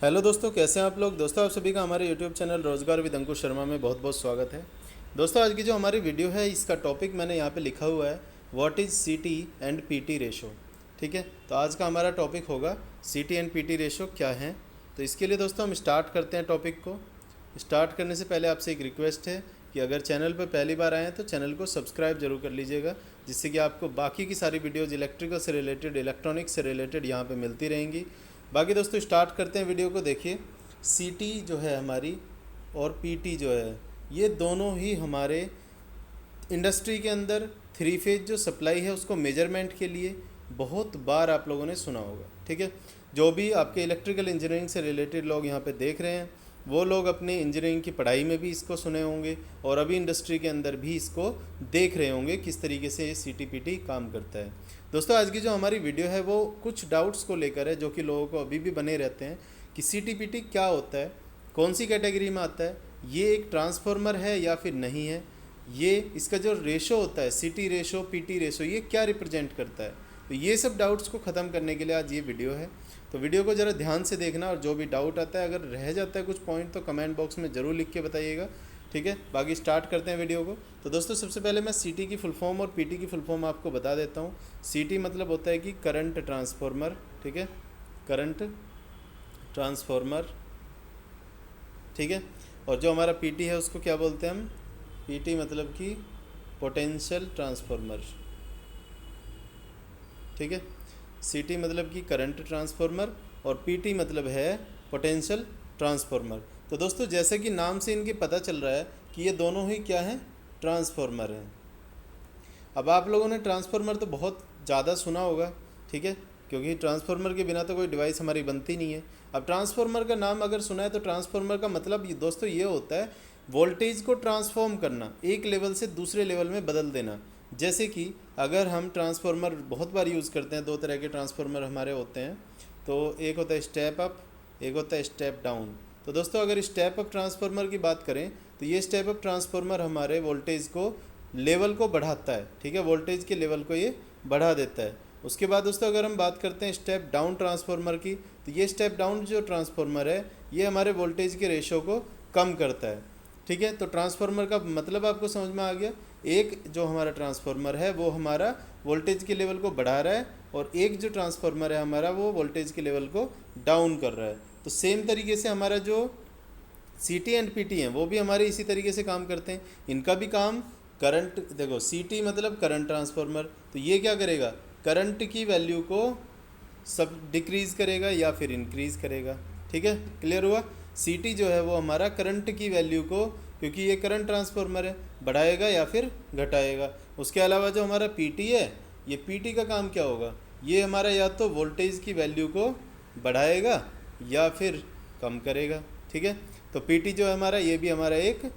Hello दोस्तों, कैसे हैं आप लोग। दोस्तों, आप सभी का हमारे यूट्यूब चैनल रोजगार विद अंकुश शर्मा में बहुत बहुत स्वागत है। दोस्तों, आज की जो हमारी वीडियो है इसका टॉपिक मैंने यहाँ पे लिखा हुआ है, व्हाट इज़ सीटी एंड पीटी रेशो। ठीक है, तो आज का हमारा टॉपिक होगा सीटी एंड पीटी रेशो क्या है। तो इसके लिए दोस्तों हम स्टार्ट करते हैं टॉपिक को। स्टार्ट करने से पहले आपसे एक रिक्वेस्ट है कि अगर चैनल पर पहली बार आए हैं तो चैनल को सब्सक्राइब जरूर कर लीजिएगा, जिससे कि आपको बाकी की सारी वीडियोज़ इलेक्ट्रिकल से रिलेटेड, इलेक्ट्रॉनिक्स से रिलेटेड यहाँ पे मिलती रहेंगी। बाकी दोस्तों स्टार्ट करते हैं वीडियो को। देखिए, सीटी जो है हमारी और पीटी जो है, ये दोनों ही हमारे इंडस्ट्री के अंदर थ्री फेज जो सप्लाई है उसको मेजरमेंट के लिए बहुत बार आप लोगों ने सुना होगा। ठीक है, जो भी आपके इलेक्ट्रिकल इंजीनियरिंग से रिलेटेड लोग यहाँ पे देख रहे हैं वो लोग अपने इंजीनियरिंग की पढ़ाई में भी इसको सुने होंगे और अभी इंडस्ट्री के अंदर भी इसको देख रहे होंगे किस तरीके से ये सीटी पीटी काम करता है। दोस्तों, आज की जो हमारी वीडियो है वो कुछ डाउट्स को लेकर है जो कि लोगों को अभी भी बने रहते हैं कि सीटी पीटी क्या होता है, कौन सी कैटेगरी में आता है, ये एक ट्रांसफार्मर है या फिर नहीं है, ये इसका जो रेशो होता है सीटी रेशो पीटी रेशो ये क्या रिप्रेजेंट करता है। तो ये सब डाउट्स को ख़त्म करने के लिए आज ये वीडियो है। तो वीडियो को ज़रा ध्यान से देखना और जो भी डाउट आता है, अगर रह जाता है कुछ पॉइंट तो कमेंट बॉक्स में ज़रूर लिख के बताइएगा। ठीक है, बाकी स्टार्ट करते हैं वीडियो को। तो दोस्तों, सबसे पहले मैं सीटी की फुल फॉर्म और पीटी की फुल फॉर्म आपको बता देता हूँ। सीटी मतलब होता है कि करंट ट्रांसफार्मर। ठीक है, करंट ट्रांसफार्मर। ठीक है, और जो हमारा पीटी है उसको क्या बोलते हैं हम, पीटी मतलब कि पोटेंशियल ट्रांसफार्मर। ठीक है, सीटी मतलब कि करंट ट्रांसफार्मर और पीटी मतलब है पोटेंशियल ट्रांसफार्मर। तो दोस्तों, जैसे कि नाम से इनके पता चल रहा है कि ये दोनों ही क्या हैं, ट्रांसफार्मर हैं। अब आप लोगों ने ट्रांसफार्मर तो बहुत ज़्यादा सुना होगा, ठीक है, क्योंकि ट्रांसफार्मर के बिना तो कोई डिवाइस हमारी बनती नहीं है। अब ट्रांसफार्मर का नाम अगर सुना है तो ट्रांसफार्मर का मतलब दोस्तों ये होता है वोल्टेज को ट्रांसफॉर्म करना, एक लेवल से दूसरे लेवल में बदल देना। जैसे कि अगर हम ट्रांसफार्मर बहुत बार यूज़ करते हैं, दो तरह के ट्रांसफार्मर हमारे होते हैं। तो एक होता है स्टेप अप, एक होता है स्टेप डाउन। तो दोस्तों, अगर स्टेप अप ट्रांसफार्मर की बात करें तो ये स्टेप अप ट्रांसफार्मर हमारे वोल्टेज को लेवल को बढ़ाता है। ठीक है, वोल्टेज के लेवल को ये बढ़ा देता है। उसके बाद दोस्तों, अगर हम बात करते हैं स्टेप डाउन ट्रांसफार्मर की, तो ये स्टेप डाउन जो ट्रांसफार्मर है ये हमारे वोल्टेज के रेशो को कम करता है। ठीक है, तो ट्रांसफार्मर का मतलब आपको समझ में आ गया। एक जो हमारा ट्रांसफार्मर है वो हमारा वोल्टेज के लेवल को बढ़ा रहा है और एक जो ट्रांसफार्मर है हमारा वो वोल्टेज के लेवल को डाउन कर रहा है। तो सेम तरीके से हमारा जो सीटी एंड पीटी हैं वो भी हमारे इसी तरीके से काम करते हैं। इनका भी काम करंट, देखो सीटी मतलब करंट ट्रांसफार्मर, तो ये क्या करेगा, करंट की वैल्यू को सब डिक्रीज़ करेगा या फिर इंक्रीज़ करेगा। ठीक है, क्लियर हुआ। सीटी जो है वो हमारा करंट की वैल्यू को, क्योंकि ये करंट ट्रांसफार्मर है, बढ़ाएगा या फिर घटाएगा। उसके अलावा जो हमारा पीटी है, ये पीटी का काम क्या होगा, ये हमारा या तो वोल्टेज की वैल्यू को बढ़ाएगा या फिर कम करेगा। ठीक है, तो पीटी जो है हमारा, ये भी हमारा एक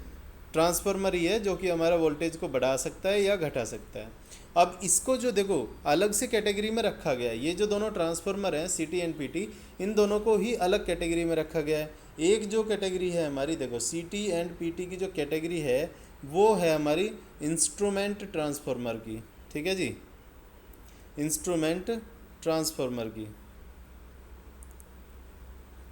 ट्रांसफार्मर ही है जो कि हमारा वोल्टेज को बढ़ा सकता है या घटा सकता है। अब इसको जो देखो अलग से कैटेगरी में रखा गया है, ये जो दोनों ट्रांसफार्मर हैं सीटी एंड पीटी, इन दोनों को ही अलग कैटेगरी में रखा गया है। एक जो कैटेगरी है हमारी, देखो सीटी एंड पीटी की जो कैटेगरी है वो है हमारी इंस्ट्रूमेंट ट्रांसफार्मर की। ठीक है जी, इंस्ट्रूमेंट ट्रांसफार्मर की,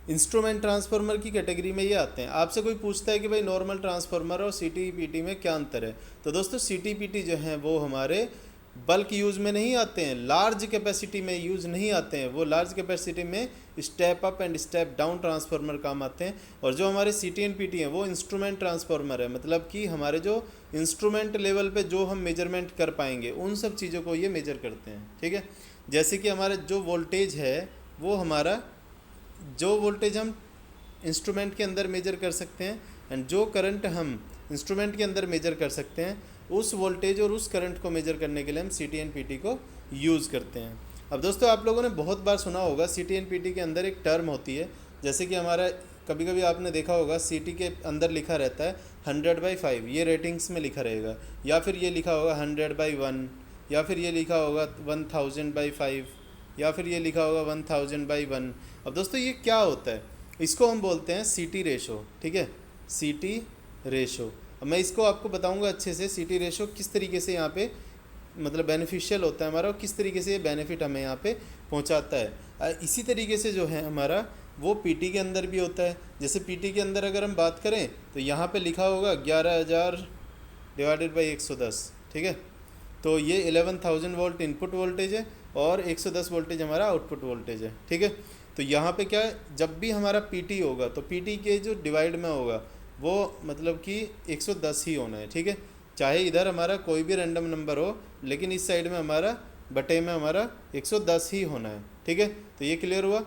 इंस्ट्रूमेंट ट्रांसफार्मर की कैटेगरी में ये आते हैं। आपसे कोई पूछता है कि भाई नॉर्मल ट्रांसफार्मर और सीटी पीटी में क्या अंतर है, तो दोस्तों सीटी पीटी जो हैं वो हमारे बल्क यूज़ में नहीं आते हैं, लार्ज कैपेसिटी में यूज़ नहीं आते हैं। वो लार्ज कैपेसिटी में step up and step down transformer काम आते हैं। और जो हमारे सीटी एंड पीटी हैं वो इंस्ट्रूमेंट ट्रांसफार्मर है, मतलब कि हमारे जो इंस्ट्रूमेंट लेवल पे जो हम मेजरमेंट कर पाएंगे उन सब चीज़ों को ये मेजर करते हैं। ठीक है, जैसे कि हमारा जो वोल्टेज है वो हमारा, जो वोल्टेज हम इंस्ट्रूमेंट के अंदर मेजर कर सकते हैं एंड जो करंट हम इंस्ट्रूमेंट के अंदर मेजर कर सकते हैं, उस वोल्टेज और उस करंट को मेजर करने के लिए हम सीटी एंड पीटी को यूज़ करते हैं। अब दोस्तों, आप लोगों ने बहुत बार सुना होगा सीटी एंड पीटी के अंदर एक टर्म होती है, जैसे कि हमारा कभी कभी आपने देखा होगा सीटी के अंदर लिखा रहता है 100/5, ये रेटिंग्स में लिखा रहेगा, या फिर ये लिखा होगा 100/1, या फिर ये लिखा होगा 1000/5, या फिर ये लिखा होगा 1000/1। अब दोस्तों ये क्या होता है, इसको हम बोलते हैं सीटी रेशो। ठीक है, सीटी रेशो। अब मैं इसको आपको बताऊंगा अच्छे से, सीटी रेशो किस तरीके से यहाँ पे मतलब बेनिफिशियल होता है हमारा और किस तरीके से ये बेनिफिट हमें यहाँ पे पहुँचाता है। इसी तरीके से जो है हमारा वो पीटी के अंदर भी होता है। जैसे पीटी के अंदर अगर हम बात करें तो यहाँ पे लिखा होगा 11,000 डिवाइडेड बाई 110, ठीक है। तो ये 11,000 वोल्ट इनपुट वोल्टेज है और 110 वोल्टेज हमारा आउटपुट वोल्टेज है, ठीक है। तो यहाँ पे क्या है, जब भी हमारा पीटी होगा तो पीटी के जो डिवाइड में होगा वो मतलब कि 110 ही होना है, ठीक है। चाहे इधर हमारा कोई भी रैंडम नंबर हो, लेकिन इस साइड में हमारा बटे में हमारा 110 ही होना है, ठीक है। तो ये क्लियर हुआ।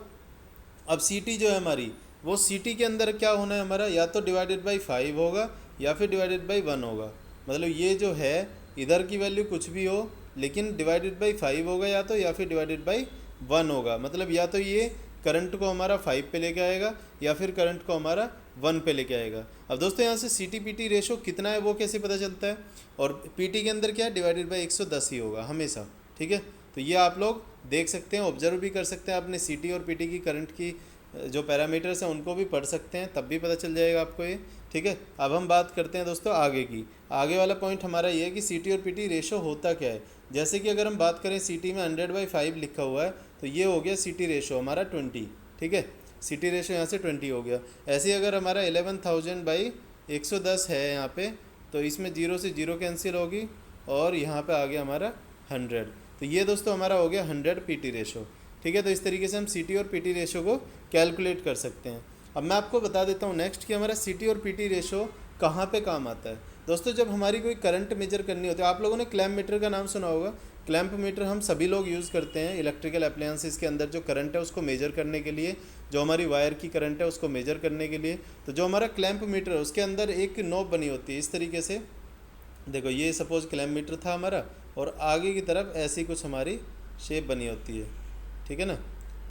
अब सी जो है हमारी, वो सी के अंदर क्या होना है हमारा, या तो डिवाइडेड बाई 5 होगा या फिर डिवाइडेड बाई 1 होगा। मतलब ये जो है इधर की वैल्यू कुछ भी हो, लेकिन डिवाइडेड बाई 5 होगा या फिर डिवाइडेड बाई 1 होगा। मतलब या तो ये करंट को हमारा 5 पे लेके आएगा या फिर करंट को हमारा 1 पे लेके आएगा। अब दोस्तों यहाँ से C T P T ratio कितना है वो कैसे पता चलता है, और पी के अंदर क्या है, डिवाइडेड बाई 110 ही होगा हमेशा, ठीक है। तो ये आप लोग देख सकते हैं, ऑब्जर्व भी कर सकते हैं अपने सी और पी की करंट की जो पैरामीटर्स हैं उनको भी पढ़ सकते हैं, तब भी पता चल जाएगा आपको ये, ठीक है। अब हम बात करते हैं दोस्तों आगे की। आगे वाला पॉइंट हमारा ये है कि सी और पी रेशो होता क्या है। जैसे कि अगर हम बात करें सी में 100/5 लिखा हुआ है, तो ये हो गया सी रेशो हमारा 20, ठीक है। सी रेशो यहाँ से 20 हो गया। ऐसे ही अगर हमारा 11,000/110 है यहाँ पे, तो इसमें 0 से 0 कैंसिल होगी और यहाँ पे आ गया हमारा 100। तो ये दोस्तों हमारा हो गया 100 पी रेशो, ठीक है। तो इस तरीके से हम सी और पी रेशो को कैलकुलेट कर सकते हैं। अब मैं आपको बता देता हूँ नेक्स्ट कि हमारा सी और पी रेशो कहाँ पे काम आता है। दोस्तों जब हमारी कोई करंट मेजर करनी होती है, आप लोगों ने क्लैम्प मीटर का नाम सुना होगा। क्लैम्प मीटर हम सभी लोग यूज़ करते हैं इलेक्ट्रिकल अप्लायंसेस के अंदर, जो करंट है उसको मेजर करने के लिए, जो हमारी वायर की करंट है उसको मेजर करने के लिए। तो जो हमारा क्लैम्प मीटर है उसके अंदर एक नॉब बनी होती है इस तरीके से। देखो ये सपोज क्लैम्प मीटर था हमारा, और आगे की तरफ ऐसी कुछ हमारी शेप बनी होती है, ठीक है ना।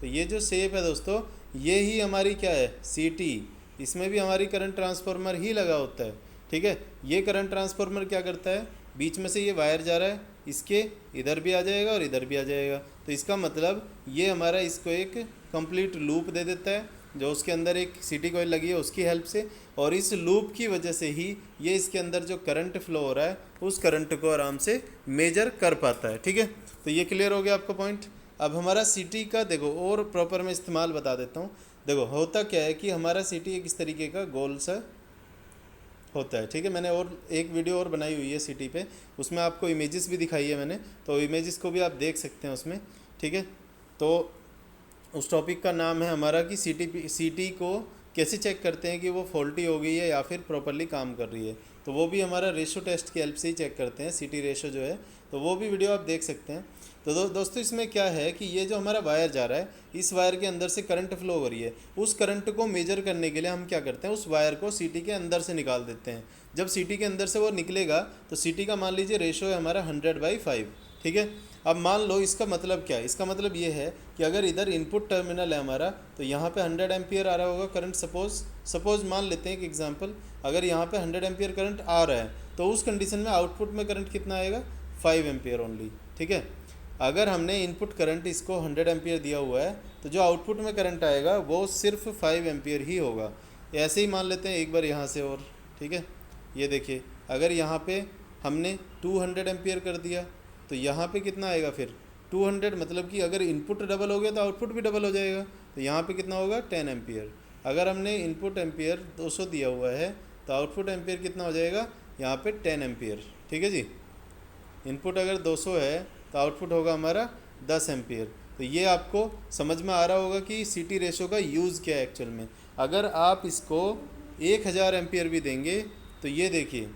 तो ये जो शेप है दोस्तों, ये ही हमारी क्या है, सी। इसमें भी हमारी करंट ट्रांसफार्मर ही लगा होता है, ठीक है। ये करंट ट्रांसफार्मर क्या करता है, बीच में से ये वायर जा रहा है, इसके इधर भी आ जाएगा और इधर भी आ जाएगा। तो इसका मतलब ये हमारा इसको एक कंप्लीट लूप दे देता है, जो उसके अंदर एक सीटी कॉइल लगी है उसकी हेल्प से, और इस लूप की वजह से ही ये इसके अंदर जो करंट फ्लो हो रहा है उस करंट को आराम से मेजर कर पाता है, ठीक है। तो ये क्लियर हो गया आपका पॉइंट। अब हमारा सीटी का देखो और प्रॉपर मैं इस्तेमाल बता देता हूँ। देखो होता क्या है कि हमारा सीटी एक इस तरीके का गोल सा होता है, ठीक है। मैंने और एक वीडियो और बनाई हुई है सीटी पे, उसमें आपको इमेजेस भी दिखाई है मैंने, तो इमेजेस को भी आप देख सकते हैं उसमें, ठीक है। तो उस टॉपिक का नाम है हमारा कि सीटी को कैसे चेक करते हैं कि वो फॉल्टी हो गई है या फिर प्रॉपरली काम कर रही है। तो वो भी हमारा रेशो टेस्ट की हेल्प से ही चेक करते हैं, सीटी रेशो जो है। तो वो भी वीडियो आप देख सकते हैं। तो दोस्तों इसमें क्या है कि ये जो हमारा वायर जा रहा है, इस वायर के अंदर से करंट फ्लो हो रही है। उस करंट को मेजर करने के लिए हम क्या करते हैं, उस वायर को सीटी के अंदर से निकाल देते हैं। जब सीटी के अंदर से वो निकलेगा तो सीटी का मान लीजिए रेशो है हमारा 100/5, ठीक है। अब मान लो इसका मतलब क्या है, इसका मतलब ये है कि अगर इधर इनपुट टर्मिनल है हमारा, तो यहाँ पे 100 एम्पियर आ रहा होगा करंट। सपोज मान लेते हैं एक एग्जांपल, अगर यहाँ पे 100 एम्पियर करंट आ रहा है, तो उस कंडीशन में आउटपुट में करंट कितना आएगा, 5 एम्पियर ओनली, ठीक है। अगर हमने इनपुट करंट इसको 100 एम्पियर दिया हुआ है, तो जो आउटपुट में करंट आएगा वो सिर्फ 5 एम्पियर ही होगा। ऐसे ही मान लेते हैं एक बार यहाँ से और, ठीक है। ये देखिए अगर यहाँ पे हमने 200 एम्पियर कर दिया, तो यहाँ पे कितना आएगा फिर 200, मतलब कि अगर इनपुट डबल हो गया तो आउटपुट भी डबल हो जाएगा। तो यहाँ पे कितना होगा 10 एम्पियर। अगर हमने इनपुट एम्पियर 200 दिया हुआ है, तो आउटपुट एम्पियर कितना हो जाएगा यहाँ पे 10 एम्पियर, ठीक है जी। इनपुट अगर 200 है तो आउटपुट होगा हमारा 10 एम्पियर। तो ये आपको समझ में आ रहा होगा कि सीटी रेशो का यूज़ क्या है एक्चुअल में। अगर आप इसको 1000 एम्पियर भी देंगे, तो ये देखिए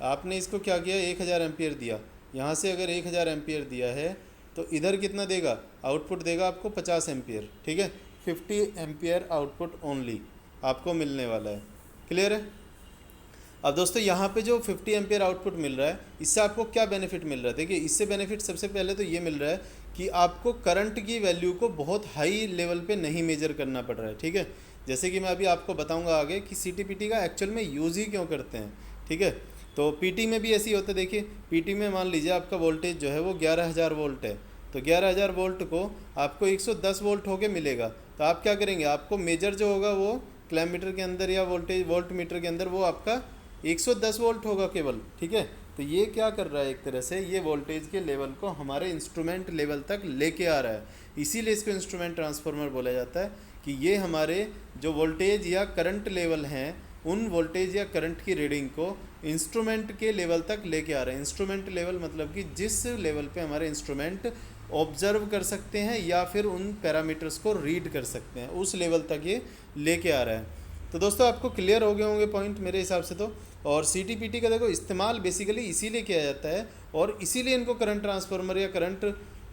आपने इसको क्या किया, 1000 एम्पियर दिया, यहाँ से अगर 1000 एम्पियर दिया है तो इधर कितना देगा, आउटपुट देगा आपको 50 एम्पियर, ठीक है। 50 एम्पियर आउटपुट ओनली आपको मिलने वाला है, क्लियर है। अब दोस्तों यहाँ पे जो 50 एम्पियर आउटपुट मिल रहा है, इससे आपको क्या बेनिफिट मिल रहा है, देखिए इससे बेनिफिट सबसे पहले तो ये मिल रहा है कि आपको करंट की वैल्यू को बहुत हाई लेवल पे नहीं मेजर करना पड़ रहा है, ठीक है। जैसे कि मैं अभी आपको बताऊंगा आगे कि सीटी पीटी का एक्चुअल में यूज़ ही क्यों करते हैं, ठीक है। तो पीटी में भी ऐसे ही होता है। देखिए पीटी में मान लीजिए आपका वोल्टेज जो है वो 11,000 वोल्ट है, तो 11,000 वोल्ट को आपको 110 वोल्ट होके मिलेगा। तो आप क्या करेंगे, आपको मेजर जो होगा वो क्लैम्प मीटर के अंदर या वोल्ट मीटर के अंदर वो आपका 110 वोल्ट होगा केवल, ठीक है। तो ये क्या कर रहा है, एक तरह से ये वोल्टेज के लेवल को हमारे इंस्ट्रूमेंट लेवल तक लेके आ रहा है। इसीलिए इसको इंस्ट्रूमेंट ट्रांसफार्मर बोला जाता है कि ये हमारे जो वोल्टेज या करंट लेवल हैं उन वोल्टेज या करंट की रीडिंग को इंस्ट्रूमेंट के लेवल तक लेके आ रहे हैं। इंस्ट्रूमेंट लेवल मतलब कि जिस लेवल पे हमारे इंस्ट्रूमेंट ऑब्जर्व कर सकते हैं या फिर उन पैरामीटर्स को रीड कर सकते हैं, उस लेवल तक ये लेके आ रहा है। तो दोस्तों आपको क्लियर हो गए होंगे पॉइंट मेरे हिसाब से तो। और CTPT का देखो इस्तेमाल बेसिकली इसीलिए किया जाता है और इसीलिए इनको करंट ट्रांसफार्मर या करंट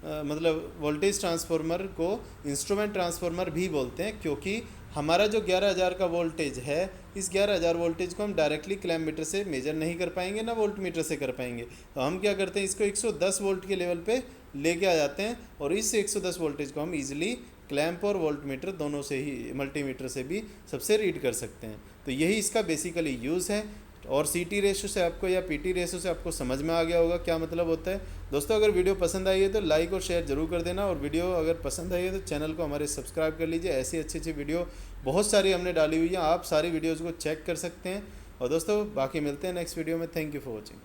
मतलब वोल्टेज ट्रांसफार्मर को इंस्ट्रूमेंट ट्रांसफार्मर भी बोलते हैं, क्योंकि हमारा जो 11,000 का वोल्टेज है, इस 11,000 वोल्टेज को हम डायरेक्टली क्लैम्प मीटर से मेजर नहीं कर पाएंगे ना वोल्ट मीटर से कर पाएंगे। तो हम क्या करते हैं, इसको 110 वोल्ट के लेवल पे लेके आ जाते हैं और इस 110 वोल्टेज को हम इजीली क्लैम्प और वोल्ट मीटर दोनों से ही, मल्टीमीटर से भी सबसे रीड कर सकते हैं। तो यही इसका बेसिकली यूज़ है। और CT रेशो से आपको या PT रेशो से आपको समझ में आ गया होगा क्या मतलब होता है। दोस्तों अगर वीडियो पसंद आई है तो लाइक और शेयर जरूर कर देना, और वीडियो अगर पसंद आई है तो चैनल को हमारे सब्सक्राइब कर लीजिए। ऐसी अच्छी अच्छी वीडियो बहुत सारी हमने डाली हुई है, आप सारी वीडियोज़ को चेक कर सकते हैं। और दोस्तों बाकी मिलते हैं नेक्स्ट वीडियो में। Thank you for watching.